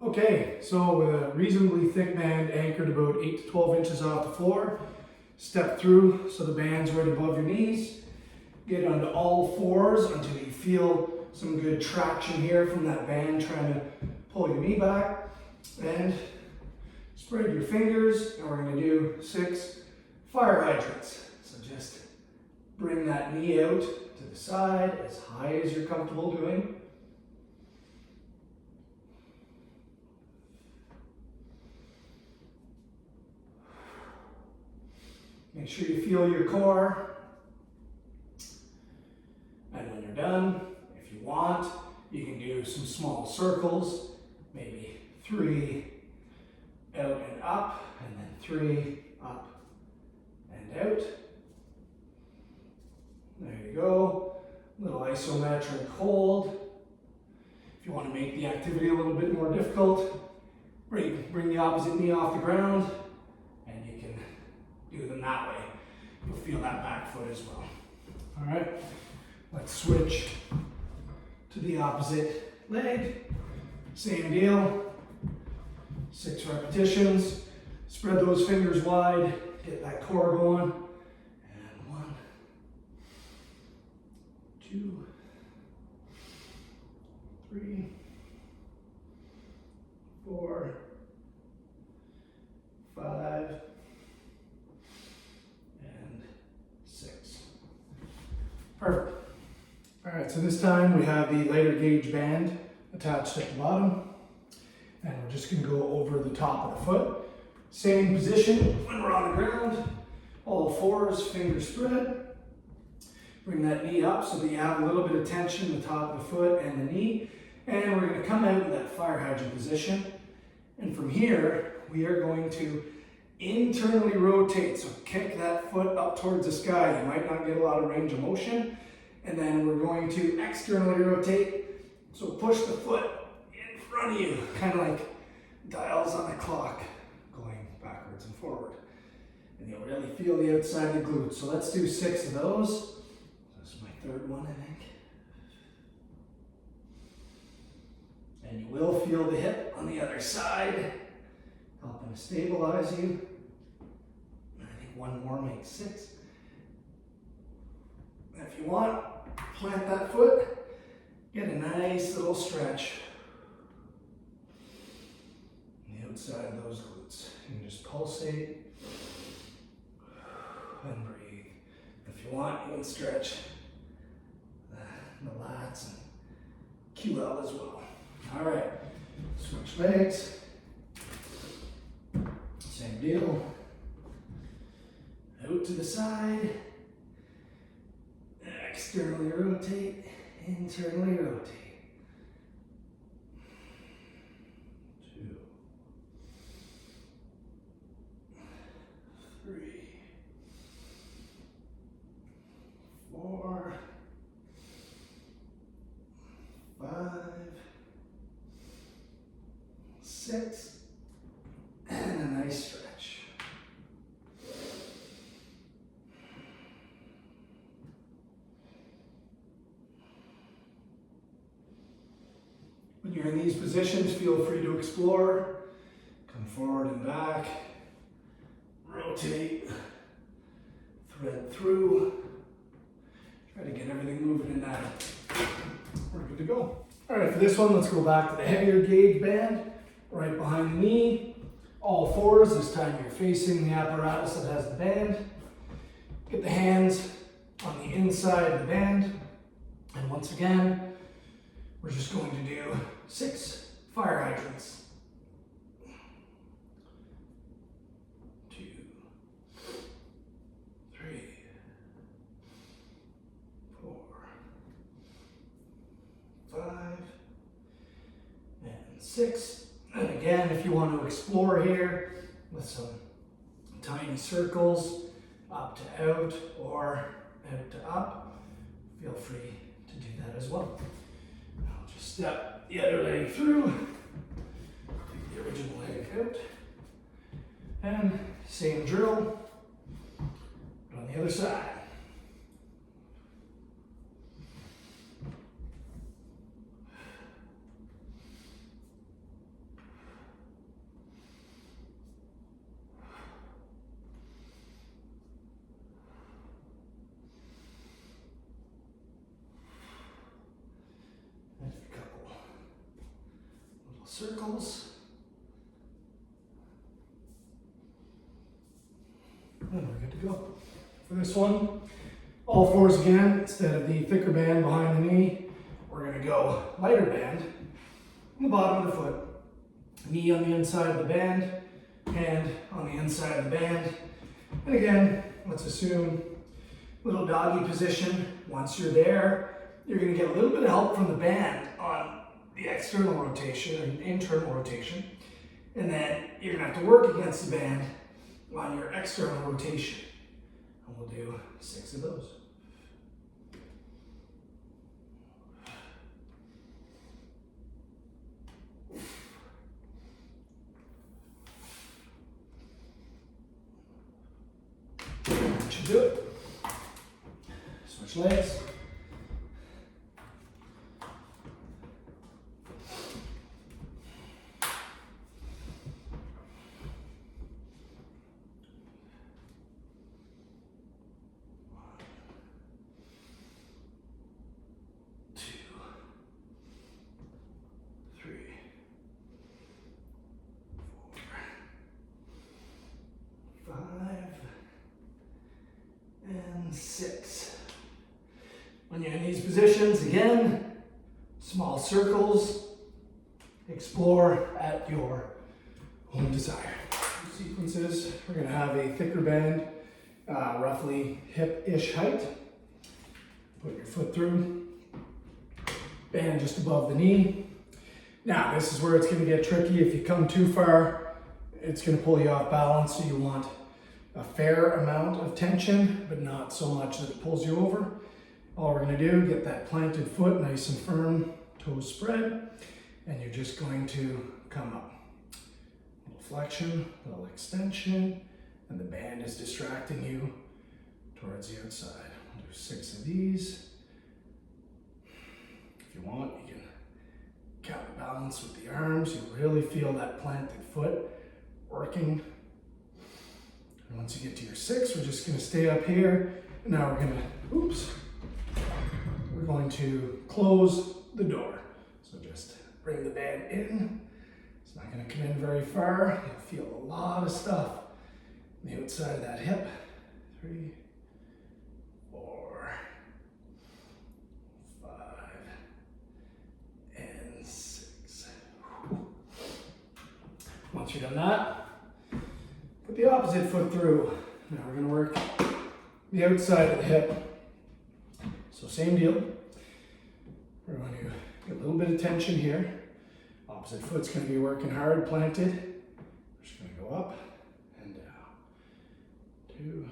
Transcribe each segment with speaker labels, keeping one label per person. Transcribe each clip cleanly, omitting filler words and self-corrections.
Speaker 1: Okay, so with a reasonably thick band anchored about 8 to 12 inches off the floor, step through so the band's right above your knees. Get onto all fours until you feel some good traction here from that band trying to pull your knee back. And spread your fingers, and we're going to do 6 fire hydrants. So just bring that knee out to the side as high as you're comfortable doing. Make sure you feel your core. And when you're done, if you want, you can do some small circles, maybe 3 out and up, and then 3 up and out. There you go. Little isometric hold. If you want to make the activity a little bit more difficult, bring the opposite knee off the ground, and you can do them that way. You'll feel that back foot as well. All right, let's switch to the opposite leg. Same deal, 6 repetitions. Spread those fingers wide, get that core going. And 1, 2, 3, 4, 5, and 6. Perfect. All right, so this time we have the lighter gauge band attached at the bottom, and we're just going to go over the top of the foot. Same position when we're on the ground, all fours, fingers spread. Bring that knee up so that you have a little bit of tension in the top of the foot and the knee, and we're going to come out in that fire hydrant position. And from here, we are going to internally rotate, so kick that foot up towards the sky. You might not get a lot of range of motion. And then we're going to externally rotate, so push the foot in front of you, kind of like dials on a clock, going backwards and forward. And you'll really feel the outside of the glutes. So let's do 6 of those. This is my 3rd one, I think. And you will feel the hip on the other side, helping to stabilize you. And I think 1 more makes 6. And if you want, plant that foot, get a nice little stretch on the outside of those glutes. You can just pulsate and breathe. If you want, you can stretch the lats and QL as well. All right, switch legs. Same deal. Out to the side. Externally rotate, internally rotate. 2, 3, 4, 5, 6, and a nice stretch. When you're in these positions, feel free to explore. Come forward and back. Rotate. Thread through. Try to get everything moving in that. We're good to go. All right, for this one, let's go back to the heavier gauge band. Right behind the knee. All fours. This time you're facing the apparatus that has the band. Get the hands on the inside of the band. And once again, we're just going to do 6 fire hydrants. 2, 3, 4, 5, and 6. And again, if you want to explore here with some tiny circles, up to out or out to up, feel free to do that as well. I'll just step the other leg through, take the original leg out, and same drill, but on the other side. circles. And we're good to go. For this one, all fours again, instead of the thicker band behind the knee, we're going to go lighter band on the bottom of the foot. Knee on the inside of the band, hand on the inside of the band. And again, let's assume little doggy position. Once you're there, you're going to get a little bit of help from the band on the external rotation and internal rotation. And then you're going to have to work against the band on your external rotation. And we'll do 6 of those. That should do it. Switch legs. And 6. When you're in these positions, again, small circles, explore at your own desire. Sequences, we're going to have a thicker band, roughly hip-ish height. Put your foot through, band just above the knee. Now, this is where it's going to get tricky. If you come too far, it's going to pull you off balance, so you want a fair amount of tension, but not so much that it pulls you over. All we're going to do, get that planted foot nice and firm, toes spread, and you're just going to come up. A little flexion, a little extension, and the band is distracting you towards the outside. We'll do 6 of these. If you want, you can counterbalance with the arms. You really feel that planted foot working. And once you get to your 6, we're just going to stay up here. And now we're going to close the door. So just bring the band in. It's not going to come in very far. You'll feel a lot of stuff on the outside of that hip. 3, 4, 5, and 6. Once you're done that, put the opposite foot through. Now we're going to work the outside of the hip. So same deal. We're going to get a little bit of tension here. Opposite foot's going to be working hard, planted. We're just going to go up and down. 2,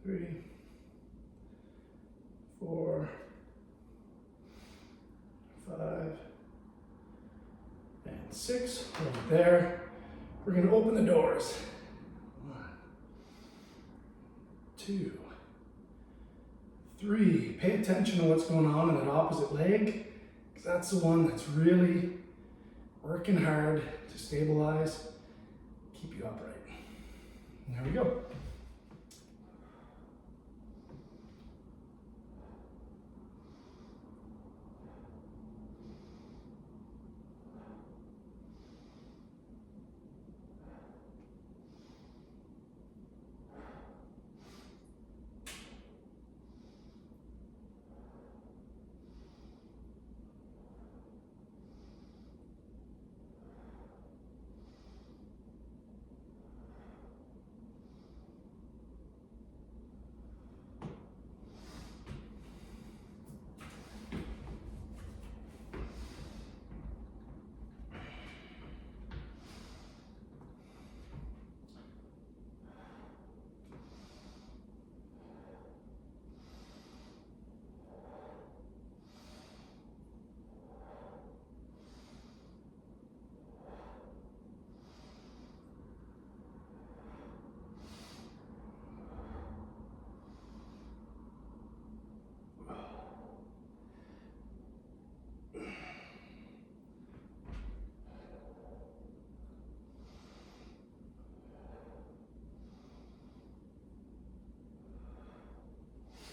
Speaker 1: 3, 4, 5, and 6. Over there. We're going to open the doors. 1, 2, 3. Pay attention to what's going on in that opposite leg, because that's the one that's really working hard to stabilize, keep you upright. And there we go.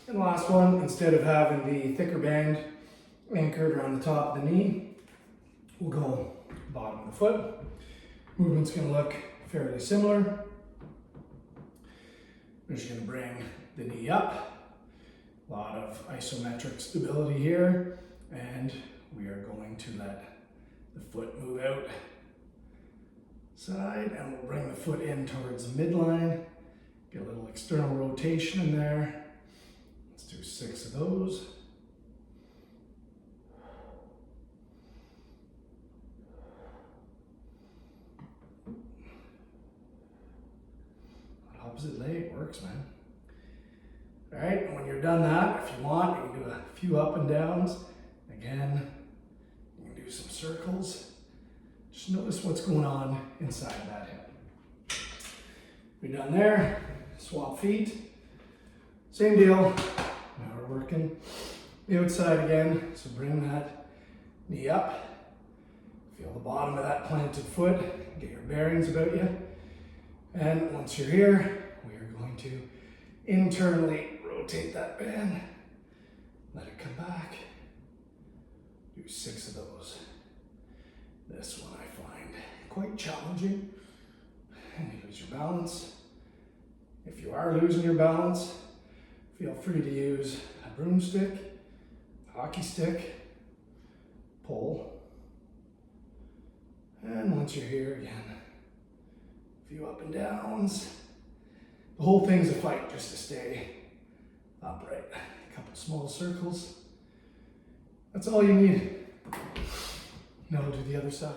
Speaker 1: And last one, instead of having the thicker band anchored around the top of the knee, we'll go bottom of the foot. Movement's gonna look fairly similar. We're just gonna bring the knee up. A lot of isometric stability here. And we are going to let the foot move out side, and we'll bring the foot in towards the midline. Get a little external rotation in there. Let's do 6 of those. Opposite leg works, man. All right, and when you're done that, if you want, you can do a few up and downs. Again, you can do some circles. Just notice what's going on inside of that hip. We're done there. Swap feet. Same deal. Now we're working the outside again. So bring that knee up. Feel the bottom of that planted foot. Get your bearings about you. And once you're here, we are going to internally rotate that band. Let it come back. Do 6 of those. This one I find quite challenging. And you lose your balance. If you are losing your balance, feel free to use a broomstick, hockey stick, pole. And once you're here again, a few up and downs. The whole thing's a fight just to stay upright. A couple small circles. That's all you need. Now we'll do the other side.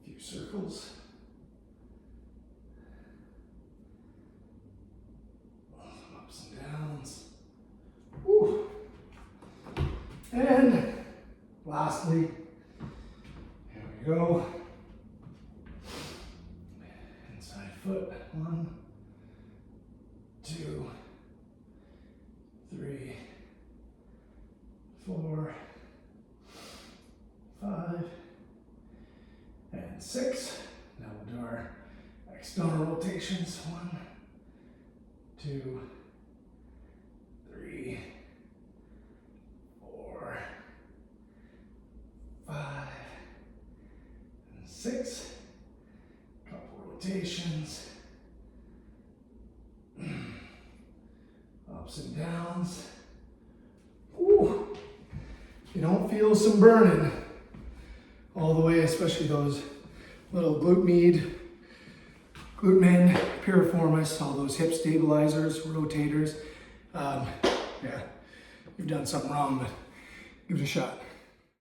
Speaker 1: A few circles. Ups and downs. Woo. And lastly, here we go. Inside foot. 1, 2, 3, 4, 5, and 6. Now we'll do our external rotations. 1, 2, 3, 4, 5, and 6. Couple rotations. Ups and downs. Ooh. You don't feel some burning all the way, especially those little glute med, piriformis, all those hip stabilizers, rotators. Yeah, you've done something wrong, but give it a shot.